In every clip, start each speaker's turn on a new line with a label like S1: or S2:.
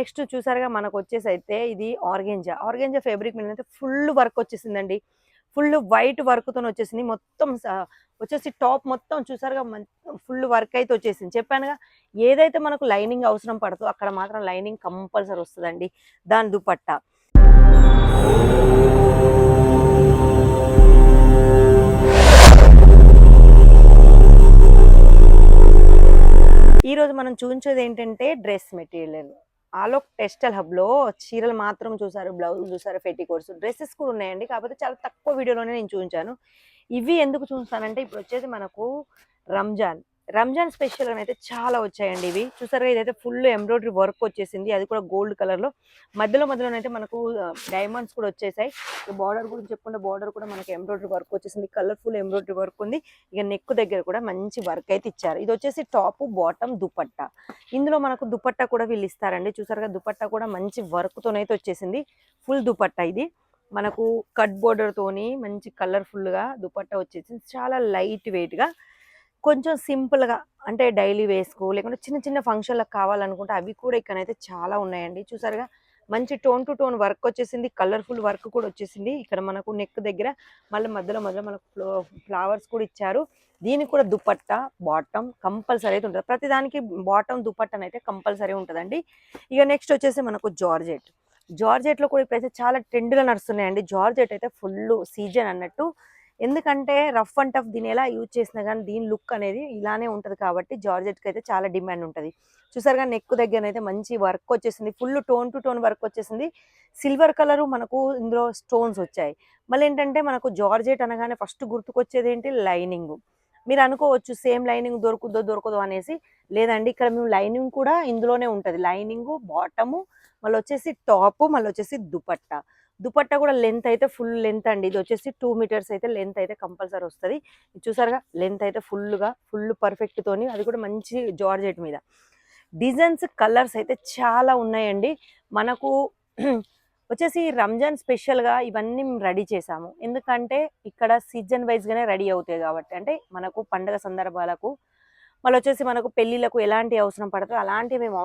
S1: Next చూసారుగా మనకు వచ్చేసి అయితే ఇది ఆర్గెంజా ఫ్యాబ్రిక్ మీద అయితే ఫుల్ వర్క్ వచ్చేసిందండి. ఫుల్ వైట్ వర్క్ తో వచ్చేసింది. మొత్తం వచ్చేసి టాప్ మొత్తం చూసారుగా ఫుల్ వర్క్ అయితే వచ్చేసింది. చెప్పానుగా ఏదైతే మనకు లైనింగ్ అవసరం పడుతుందో అక్కడ మాత్రం లైనింగ్ కంపల్సరీ వస్తుందండి. దాని దుపట్టా ఈ రోజు మనం చూపించేది ఏంటంటే dress material. Alok textile hub లో చీరలు మాత్రం చూసారు, బ్లౌజ్ చూసారు, పెట్టికోట్స్, డ్రెస్సెస్ కూడా ఉన్నాయండి. కాకపోతే చాలా తక్కువ వీడియోలోనే నేను చూపించాను. ఇవి ఎందుకు చూస్తానంటే ఇప్పుడు వచ్చేది మనకు రంజాన్ స్పెషల్ అని అయితే చాలా వచ్చాయండి. ఇవి చూసారుగా ఇదైతే ఫుల్ ఎంబ్రాయిడరీ వర్క్ వచ్చేసింది. అది కూడా గోల్డ్ కలర్ లో మధ్యలో అయితే మనకు డైమండ్స్ కూడా వచ్చేసాయి. బార్డర్ గురించి చెప్పుకుంటే బార్డర్ కూడా మనకి ఎంబ్రాయిడరీ వర్క్ వచ్చేసింది. కలర్ఫుల్ ఎంబ్రాయిడరీ వర్క్ ఉంది. ఇక నెక్ దగ్గర కూడా మంచి వర్క్ అయితే ఇచ్చారు. ఇది వచ్చేసి టాప్ బాటమ్ దుపట్టా. ఇందులో మనకు దుపట్టా కూడా వీళ్ళు ఇస్తారండి. చూసారుగా దుపట్టా కూడా మంచి వర్క్ తోనైతే వచ్చేసింది. ఫుల్ దుపట్టా ఇది మనకు కట్ బోర్డర్ తోని మంచి కలర్ఫుల్ గా దుపట్టా వచ్చేసింది. చాలా లైట్ వెయిట్ గా కొంచెం సింపుల్ గా అంటే డైలీ వేసుకో లేకుంటే చిన్న చిన్న ఫంక్షన్లకు కావాలనుకుంటే అవి కూడా ఇక్కడైతే చాలా ఉన్నాయండి. చూసారుగా మంచి టోన్ టు టోన్ వర్క్ వచ్చేసింది. కలర్ఫుల్ వర్క్ కూడా వచ్చేసింది. ఇక్కడ మనకు నెక్ దగ్గర మధ్యలో మనకు ఫ్లవర్స్ కూడా ఇచ్చారు. దీనికి కూడా దుపట్టా బాటమ్ కంపల్సరీ అయితే ఉంటుంది. ప్రతి దానికి బాటమ్ దుపట్టా అయితే కంపల్సరీ ఉంటుందండి. ఇక నెక్స్ట్ వచ్చేసి మనకు జార్జెట్ లో కూడా ఇప్పుడైతే చాలా ట్రెండ్గా నడుస్తున్నాయండి. జార్జెట్ అయితే ఫుల్ సీజన్ అన్నట్టు. ఎందుకంటే రఫ్ అండ్ టఫ్ దీని ఎలా యూజ్ చేసినా కానీ దీని లుక్ అనేది ఇలానే ఉంటుంది కాబట్టి జార్జెట్కి అయితే చాలా డిమాండ్ ఉంటుంది. చూసారుగా నెక్ దగ్గర అయితే మంచి వర్క్ వచ్చేసింది. Full tone to tone work వచ్చేసింది. సిల్వర్ కలరు మనకు ఇందులో స్టోన్స్ వచ్చాయి. మళ్ళీ ఏంటంటే మనకు జార్జెట్ అనగానే ఫస్ట్ గుర్తుకొచ్చేది ఏంటి లైనింగ్. మీరు అనుకోవచ్చు సేమ్ లైనింగ్ దొరకదో అనేసి. లేదండి, ఇక్కడ మేము లైనింగ్ కూడా ఇందులోనే ఉంటుంది. లైనింగ్ బాటము మళ్ళీ వచ్చేసి టాప్ మళ్ళీ వచ్చేసి దుపట్టా కూడా లెంత్ అయితే ఫుల్ లెంత్ అండి. ఇది వచ్చేసి 2 మీటర్స్ అయితే లెంత్ అయితే కంపల్సరీ వస్తుంది. చూసారుగా లెంత్ అయితే ఫుల్ పర్ఫెక్ట్ తోని, అది కూడా మంచి జార్జెట్ మీద. డిజైన్స్ కలర్స్ అయితే చాలా ఉన్నాయండి. మనకు వచ్చేసి రంజాన్ స్పెషల్గా ఇవన్నీ మేము రెడీ చేసాము. ఎందుకంటే ఇక్కడ సీజన్ వైజ్గానే రెడీ అవుతాయి కాబట్టి, అంటే మనకు పండగ సందర్భాలకు మళ్ళీ వచ్చేసి మనకు పెళ్ళిళ్ళకు ఎలాంటి అవసరం పడుతుందో అలాంటివి మేము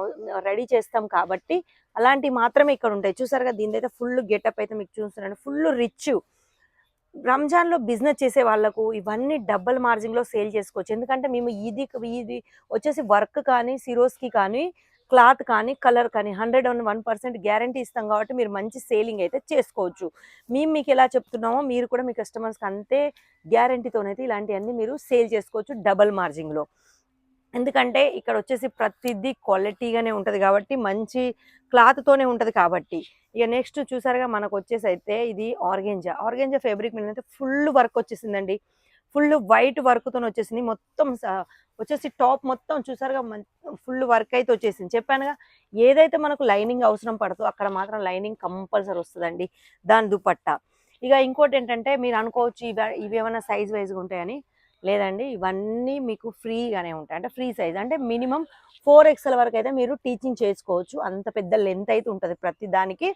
S1: రెడీ చేస్తాం కాబట్టి అలాంటివి మాత్రమే ఇక్కడ ఉంటాయి. చూసారుగా దీని అయితే ఫుల్ గెటప్ అయితే మీకు చూస్తున్నాను. Full rich. రంజాన్లో బిజినెస్ చేసే వాళ్ళకు ఇవన్నీ డబుల్ మార్జిన్లో సేల్ చేసుకోవచ్చు. ఎందుకంటే మేము ఇది వచ్చేసి వర్క్ కానీ సిరోస్కి కానీ క్లాత్ కానీ కలర్ కానీ 101% గ్యారంటీ ఇస్తాం కాబట్టి మీరు మంచి సేలింగ్ అయితే చేసుకోవచ్చు. మేము మీకు ఎలా చెప్తున్నామో మీరు కూడా మీ కస్టమర్స్కి అంతే గ్యారంటీతోనైతే ఇలాంటివన్నీ మీరు సేల్ చేసుకోవచ్చు డబుల్ మార్జిన్లో. ఎందుకంటే ఇక్కడ వచ్చేసి ప్రతిదీ క్వాలిటీగానే ఉంటుంది కాబట్టి మంచి క్లాత్తోనే ఉంటుంది కాబట్టి. ఇక నెక్స్ట్ చూసారుగా మనకు వచ్చేసి అయితే ఇది ఆర్గెంజా ఫ్యాబ్రిక్ మీద అయితే ఫుల్ వర్క్ వచ్చేసిందండి. ఫుల్ వైట్ వర్క్తో వచ్చేసింది. మొత్తం వచ్చేసి టాప్ మొత్తం చూసారుగా ఫుల్ వర్క్ అయితే వచ్చేసింది. చెప్పానుగా ఏదైతే మనకు లైనింగ్ అవసరం పడుతుందో అక్కడ మాత్రం లైనింగ్ కంపల్సరీ వస్తుందండి. దాని దుపట్టా. ఇక ఇంకోటి ఏంటంటే మీరు అనుకోవచ్చు ఇవి ఏమైనా సైజ్ వైజ్గా ఉంటాయని. లేదండి, ఇవన్నీ మీకు ఫ్రీగానే ఉంటాయి. అంటే ఫ్రీ సైజ్ అంటే మినిమం 4XL వరకు అయితే మీరు టీచింగ్ చేసుకోవచ్చు. అంత పెద్ద లెంత్ అయితే ఉంటుంది ప్రతి దానికి.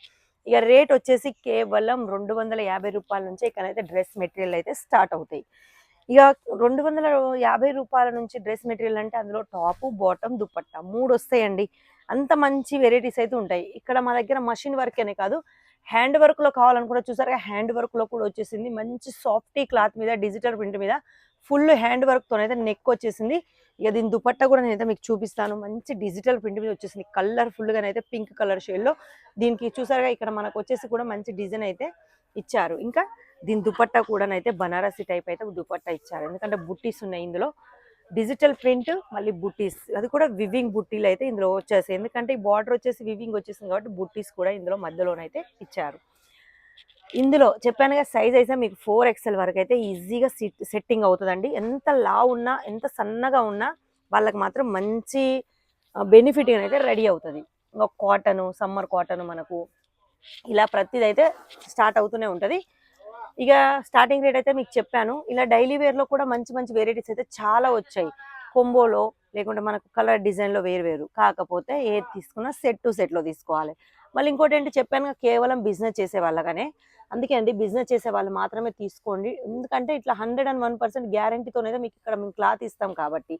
S1: ఇక రేట్ వచ్చేసి కేవలం 250 రూపాయల నుంచి ఇక్కడైతే డ్రెస్ మెటీరియల్ అయితే స్టార్ట్ అవుతాయి. ఇక 250 రూపాయల నుంచి డ్రెస్ మెటీరియల్ అంటే అందులో టాపు బాటమ్ దుపట్టా 3 వస్తాయండి. అంత మంచి వెరైటీస్ అయితే ఉంటాయి. ఇక్కడ మా దగ్గర మషిన్ వర్క్ అనే కాదు, హ్యాండ్ వర్క్ లో కావాలనుకుంటే చూసారుగా హ్యాండ్ వర్క్ లో కూడా వచ్చేసింది. మంచి సాఫ్టీ క్లాత్ మీద డిజిటల్ ప్రింట్ మీద ఫుల్ హ్యాండ్ వర్క్ తో అయితే నెక్ వచ్చేసింది. ఇక దీని దుపట్టా కూడా నేనైతే మీకు చూపిస్తాను. మంచి డిజిటల్ ప్రింట్ మీద వచ్చేసింది. కలర్ఫుల్ గానైతే పింక్ కలర్ షేడ్ లో. దీనికి చూసారుగా ఇక్కడ మనకు వచ్చేసి కూడా మంచి డిజైన్ అయితే ఇచ్చారు. ఇంకా దీని దుపట్టా కూడానైతే బనారసి టైప్ అయితే దుపట్టా ఇచ్చారు. ఎందుకంటే బుట్టీస్ ఉన్నాయి ఇందులో. డిజిటల్ ప్రింట్ మళ్ళీ బుట్టీస్, అది కూడా వివింగ్ బుట్టీలు అయితే ఇందులో వచ్చేసాయి. ఎందుకంటే ఈ బార్డర్ వచ్చేసి వివింగ్ వచ్చేసింది కాబట్టి బుట్టీస్ కూడా ఇందులో మధ్యలోనైతే ఇచ్చారు. ఇందులో చెప్పానుగా సైజ్ అయితే మీకు 4XL వరకు అయితే ఈజీగా సెట్టింగ్ అవుతుందండి. ఎంత లావు ఉన్నా ఎంత సన్నగా ఉన్నా వాళ్ళకి మాత్రం మంచి బెనిఫిట్ అయితే రెడీ అవుతుంది. కాటన్, సమ్మర్ కాటన్ మనకు ఇలా ప్రతిదైతే స్టార్ట్ అవుతూనే ఉంటుంది. ఇక స్టార్టింగ్ రేట్ అయితే మీకు చెప్పాను. ఇలా డైలీ వేర్లో కూడా మంచి మంచి వెరైటీస్ అయితే చాలా వచ్చాయి. కొంబోలో లేకుంటే మనకు కలర్ డిజైన్లో వేరు. కాకపోతే ఏది తీసుకున్నా సెట్ టు సెట్లో తీసుకోవాలి. మళ్ళీ ఇంకోటి ఏంటి చెప్పాను, కేవలం బిజినెస్ చేసే వాళ్ళగానే. అందుకే అండి బిజినెస్ చేసే వాళ్ళు మాత్రమే తీసుకోండి. ఎందుకంటే ఇట్లా 101% గ్యారంటీతోనైతే మీకు ఇక్కడ మేము క్లాత్ ఇస్తాం కాబట్టి.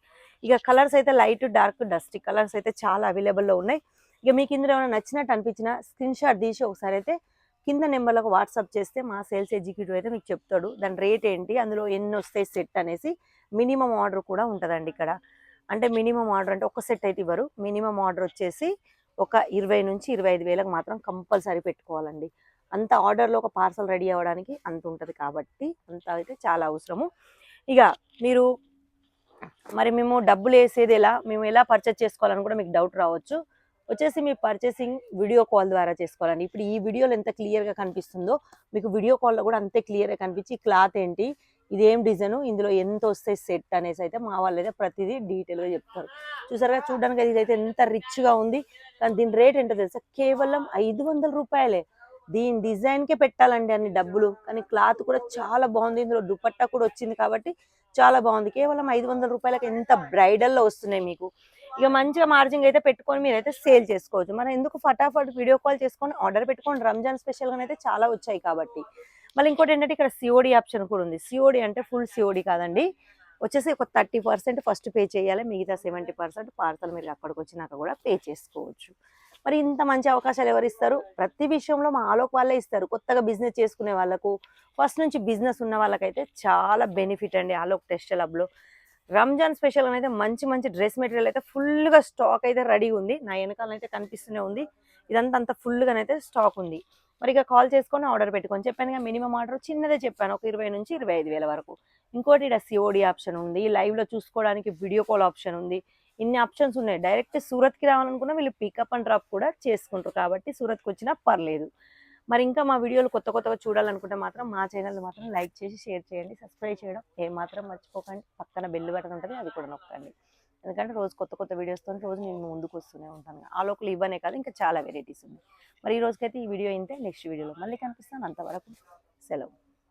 S1: ఇక కలర్స్ అయితే లైట్, డార్క్, డస్టీ కలర్స్ అయితే చాలా అవైలబుల్లో ఉన్నాయి. ఇక మీకు ఇందులో ఏమైనా నచ్చినట్టు అనిపించినా స్క్రీన్ షాట్ తీసి ఒకసారి అయితే కింద నెంబర్లకు వాట్సాప్ చేస్తే మా సేల్స్ ఎగ్జిక్యూటివ్ అయితే మీకు చెప్తాడు దాని రేట్ ఏంటి, అందులో ఎన్ని వస్తాయి సెట్ అనేసి. మినిమం ఆర్డర్ కూడా ఉంటుందండి ఇక్కడ. అంటే మినిమం ఆర్డర్ అంటే ఒక సెట్ అయితే ఇవ్వరు. మినిమం ఆర్డర్ వచ్చేసి ఒక 20 నుంచి 25 వేలకు మాత్రం కంపల్సరీ పెట్టుకోవాలండి. అంత ఆర్డర్లో ఒక పార్సల్ రెడీ అవ్వడానికి అంత ఉంటుంది కాబట్టి అంత అయితే చాలా అవసరము. ఇక మీరు మరి మేము డబ్బులు వేసేది ఎలా, మేము ఎలా పర్చేస్ చేసుకోవాలని కూడా మీకు డౌట్ రావచ్చు. వచ్చేసి మీ పర్చేసింగ్ వీడియో కాల్ ద్వారా చేసుకోవాలండి. ఇప్పుడు ఈ వీడియోలో ఎంత క్లియర్గా కనిపిస్తుందో మీకు వీడియో కాల్లో కూడా అంతే క్లియర్గా కనిపించి క్లాత్ ఏంటి, ఇదేం డిజైన్, ఇందులో ఎంత వస్తాయి సెట్ అనేసి అయితే మా వాళ్ళు అయితే ప్రతిదీ డీటెయిల్గా చెప్తారు. చూసారుగా, చూడడానికి ఇదైతే ఎంత రిచ్గా ఉంది. కానీ దీని రేట్ ఏంటో తెలుసా, కేవలం 500 రూపాయలే. దీని డిజైన్కే పెట్టాలండి అన్ని డబ్బులు. కానీ క్లాత్ కూడా చాలా బాగుంది, ఇందులో దుపట్టా కూడా వచ్చింది కాబట్టి చాలా బాగుంది. కేవలం 500 రూపాయలకి ఎంత బ్రైడల్లో వస్తున్నాయి మీకు. ఇక మంచిగా మార్జింగ్ అయితే పెట్టుకొని మీరైతే సేల్ చేసుకోవచ్చు. మనం ఎందుకు ఫటాఫట్ వీడియో కాల్ చేసుకొని ఆర్డర్ పెట్టుకొని రంజాన్ స్పెషల్గా అయితే చాలా వచ్చాయి కాబట్టి. మళ్ళీ ఇంకోటి ఏంటంటే ఇక్కడ సిఓడి ఆప్షన్ కూడా ఉంది. సిఓడి అంటే ఫుల్ సిఓడి కాదండి, వచ్చేసి ఒక 30% ఫస్ట్ పే చేయాలి, మిగతా 70% పార్సల్ మీరు అక్కడికి వచ్చినాక కూడా పే చేసుకోవచ్చు. మరి ఇంత మంచి అవకాశాలు ఎవరు ఇస్తారు? ప్రతి విషయంలో మా ఆలోక్ వాళ్ళే ఇస్తారు. కొత్తగా బిజినెస్ చేసుకునే వాళ్ళకు, ఫస్ట్ నుంచి బిజినెస్ ఉన్న వాళ్ళకైతే చాలా బెనిఫిట్ అండి ఆలోక్ టెక్స్టైల్ హబ్లో. రంజాన్ స్పెషల్ అయితే మంచి మంచి డ్రెస్ మెటీరియల్ అయితే ఫుల్గా స్టాక్ అయితే రెడీ ఉంది. నా వెనకాలనైతే కనిపిస్తూనే ఉంది, ఇదంతా అంత ఫుల్గానైతే స్టాక్ ఉంది. మరి ఇక కాల్ చేసుకొని ఆర్డర్ పెట్టుకొని, చెప్పాను కదా మినిమం ఆర్డర్ చిన్నదే చెప్పాను, ఒక 20 నుంచి 25 వేల వరకు. ఇంకోటి ఇక్కడ సిఓడి ఆప్షన్ ఉంది, లైవ్లో చూసుకోవడానికి వీడియో కాల్ ఆప్షన్ ఉంది. ఇన్ని ఆప్షన్స్ ఉన్నాయి. డైరెక్ట్ సూరత్కి రావాలనుకున్నా వీళ్ళు పికప్ అండ్ డ్రాప్ కూడా చేసుకుంటారు కాబట్టి సూరత్కి వచ్చినా పర్లేదు. మరి ఇంకా మా వీడియోలు కొత్తగా చూడాలనుకుంటే మాత్రం మా ఛానల్ మాత్రం లైక్ చేసి షేర్ చేయండి, సబ్స్క్రైబ్ చేయడం ఏమాత్రం మర్చిపోకండి. పక్కన బెల్ బటన్ ఉంటుంది, అది కూడా నొక్కండి. ఎందుకంటే రోజు కొత్త వీడియోస్తో రోజు నేను ముందుకు వస్తూనే ఉంటాను. ఆ లోకల్ ఇవ్వనే కాదు, ఇంకా చాలా వెరైటీస్ ఉన్నాయి. మరి ఈ రోజుకైతే ఈ వీడియో ఇంతే. నెక్స్ట్ వీడియోలో మళ్ళీ కనిపిస్తాను. అంతవరకు సెలవు.